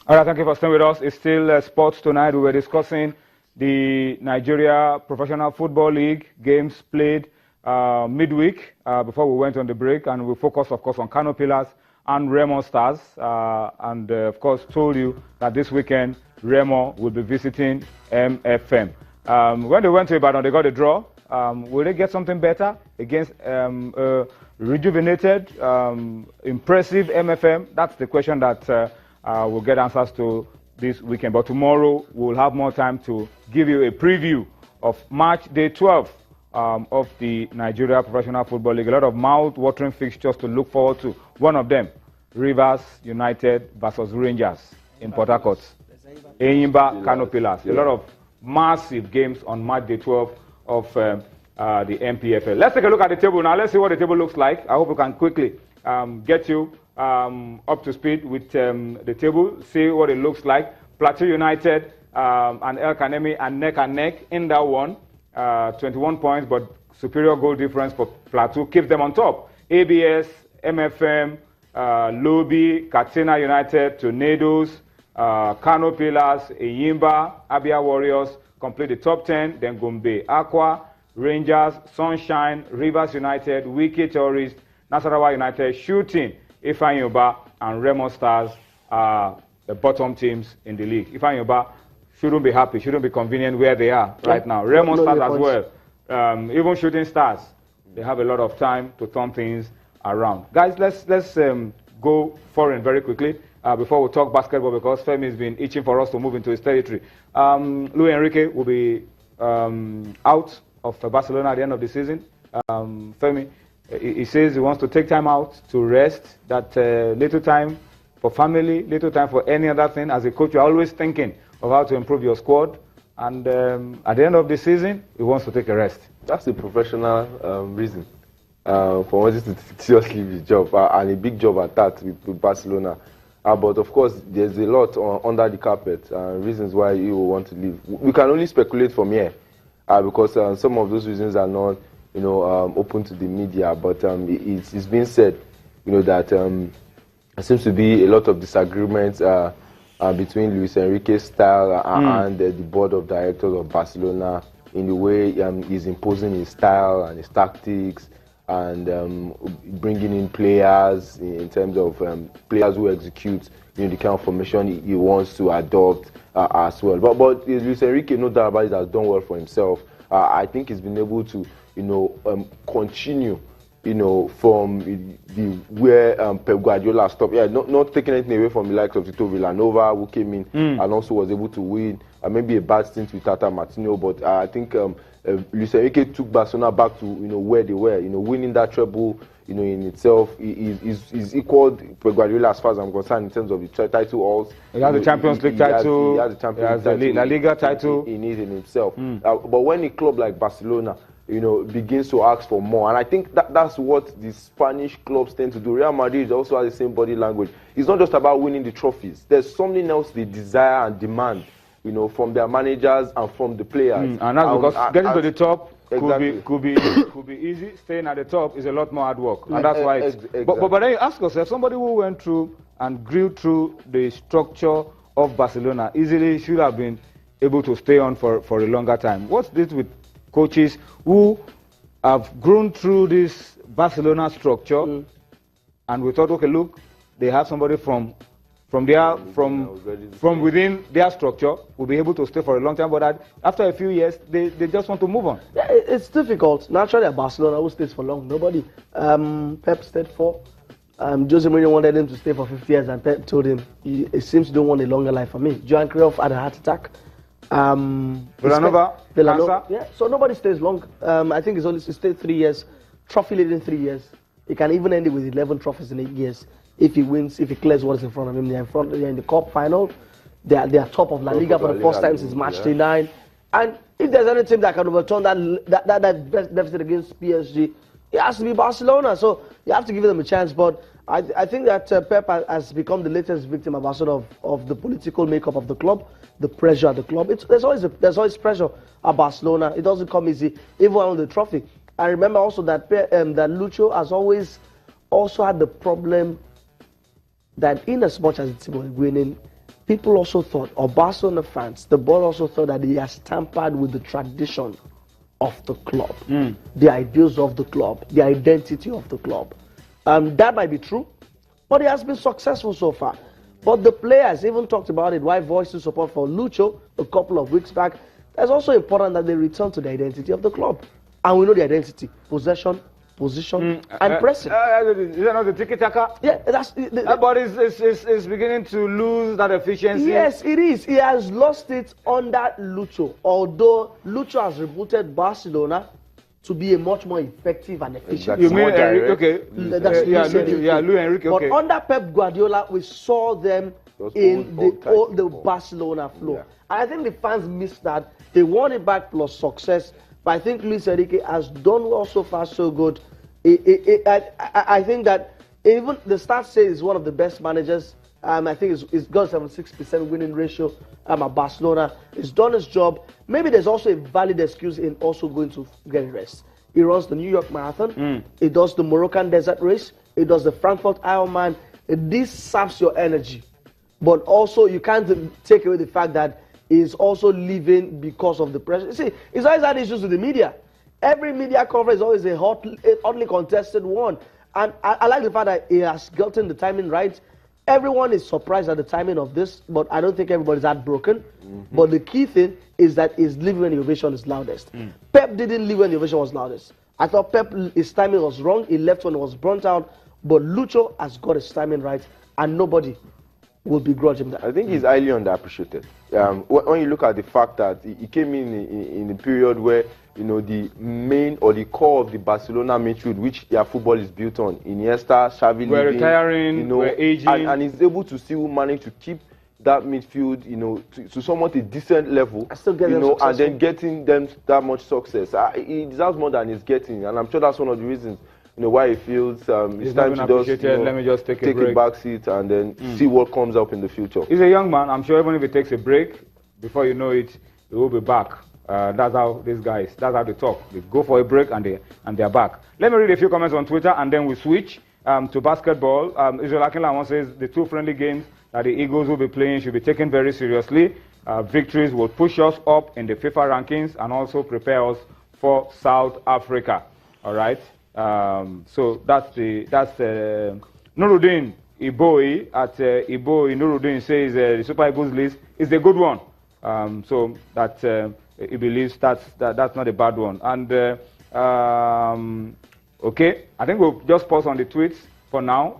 All right, thank you for staying with us. It's still sports tonight. We were discussing the Nigeria Professional Football League games played midweek before we went on the break, and we focused, of course, on Kano Pillars and Remo Stars, and of course told you that this weekend Remo will be visiting MFM. When they went to Ibadan, they got a draw. Will they get something better against rejuvenated, impressive MFM? That's the question that we'll get answers to this weekend. But tomorrow we'll have more time to give you a preview of match day 12 of the Nigeria Professional Football League. A lot of mouth-watering fixtures to look forward to. One of them, Rivers United versus Rangers in Port Harcourt. Enyimba, Kano Pillars. A lot of massive games on match day 12 of the NPFL. Let's take a look at the table now. Let's see what the table looks like. I hope we can quickly get you up to speed with the table, see what it looks like. Plateau United and El Kanemi are neck and neck in that one. 21 points, but superior goal difference for Plateau keeps them on top. ABS, MFM, Lobi, Katsina United, Tornadoes, Kano Pillars, Enyimba, Abia Warriors complete the top 10. Then Gombe, Aqua, Rangers, Sunshine, Rivers United, Wiki Tourist, Nasarawa United, Shooting, Ifeanyi and Remo Stars are the bottom teams in the league. Ifeanyi shouldn't be happy, shouldn't be convenient where they are right now. Remo Stars as well. Even Shooting Stars, they have a lot of time to turn things around. Guys, let's go foreign very quickly before we talk basketball, because Femi's been itching for us to move into his territory. Luis Enrique will be out of Barcelona at the end of the season. Femi, he says he wants to take time out to rest, that little time for family, little time for any other thing. As a coach, you're always thinking of how to improve your squad. And at the end of the season, he wants to take a rest. That's a professional reason for wanting to seriously leave his job, and a big job at that with Barcelona. But of course, there's a lot under the carpet, reasons why he will want to leave. We can only speculate from here, because some of those reasons are not, open to the media. But it's been said, that there seems to be a lot of disagreements between Luis Enrique's style and the board of directors of Barcelona in the way he's imposing his style and his tactics, and bringing in players in terms of players who execute the kind of formation he wants to adopt as well. But Luis Enrique, no doubt about it, has done well for himself. I think he's been able to continue from where Pep Guardiola stopped. Yeah, not taking anything away from the likes of Tito Villanova, who came in and also was able to win. Maybe a bad stint with Tata Martino, but I think Luis Enrique took Barcelona back to where they were. Winning that treble, in itself is equaled Pep Guardiola as far as I'm concerned in terms of the title halls. He has the Champions League title. He has the Champions League title. La Liga title. In himself. But when a club like Barcelona, begins to ask for more, and I think that's what the Spanish clubs tend to do. Real Madrid also has the same body language. It's not just about winning the trophies. There's something else they desire and demand, from their managers and from the players. And that's because getting to the top could be easy. Staying at the top is a lot more hard work, and that's why. Exactly. But then you ask yourself, somebody who went through and grew through the structure of Barcelona easily should have been able to stay on for a longer time. What's this with coaches who have grown through this Barcelona structure, and we thought, okay, look, they have somebody from within their structure will be able to stay for a long time, but after a few years, they just want to move on. Yeah, it's difficult. Naturally, at Barcelona, who stays for long? Nobody. Pep stayed for. Jose Mourinho wanted him to stay for 50 years, and Pep told him, it seems you don't want a longer life for me. Johan Cruyff had a heart attack. Villanova, yeah, so nobody stays long. I think he stayed 3 years, trophy leading 3 years. He can even end it with 11 trophies in 8 years. If he wins, if he clears what is in front of him, they're in the cup final. They are top of La Liga for the first time since March 29. And if there's any team that can overturn that deficit against PSG, it has to be Barcelona. So you have to give them a chance. But I think that Pep has become the latest victim of the political makeup of the club, the pressure at the club. There's always pressure at Barcelona. It doesn't come easy, even on the trophy. I remember also that Lucho has always also had the problem that in as much as the team was winning, people also thought, or Barcelona fans, the board also thought that he has tampered with the tradition of the club, the ideals of the club, the identity of the club. That might be true, but he has been successful so far. But the players even talked about it, why voicing support for Lucho a couple of weeks back. It's also important that they return to the identity of the club. And we know the identity: possession, position, and pressing. Is that not the tiki-taka? Yeah, that's... But it's beginning to lose that efficiency. Yes, it is. He has lost it under Lucho. Although Lucho has rebooted Barcelona to be a much more effective and efficient. You mean okay? That's Luis Enrique. But Okay. under Pep Guardiola, we saw them in the Barcelona flow. Yeah. And I think the fans missed that. They want it back plus success. But I think Luis Enrique has done well so far, so good. I think that even the stats say he's one of the best managers. I think he's got 76% winning ratio at Barcelona. He's done his job. Maybe there's also a valid excuse in also going to get rest. He runs the New York Marathon. He does the Moroccan Desert Race. He does the Frankfurt Ironman. This saps your energy. But also, you can't take away the fact that he's also leaving because of the pressure. You see, he's always had issues with the media. Every media coverage is always a hotly contested one. And I like the fact that he has gotten the timing right. Everyone is surprised at the timing of this, but I don't think everybody's heartbroken. But the key thing is that he's leaving when the ovation is loudest. Pep didn't leave when the ovation was loudest. I thought Pep, his timing was wrong. He left when he was burnt out. But Lucho has got his timing right, and nobody will begrudge him that. I think he's highly underappreciated. When you look at the fact that he came in a period where, you know, the main or the core of the Barcelona midfield, which their football is built on, Iniesta, Xavi, We're retiring, you know, we're aging, and he's able to still manage to keep that midfield, you know, to somewhat a decent level, you know, and then getting them that much success. He deserves more than he's getting, and I'm sure that's one of the reasons, you know, why he feels it's time to just, you know, let me just take a back seat and then see what comes up in the future. He's a young man. I'm sure even if he takes a break, before you know it, he will be back. That's how these guys, that's how they talk. They go for a break and they're back. Let me read a few comments on Twitter and then we switch to basketball. Israel Akinlawan says the two friendly games that the Eagles will be playing should be taken very seriously. Victories will push us up in the FIFA rankings and also prepare us for South Africa. All right. So that's Nuruddin Iboi at Iboi. Nuruddin says the Super Eagles list is a good one. So that he believes that's not a bad one. And okay, I think we'll just pause on the tweets for now.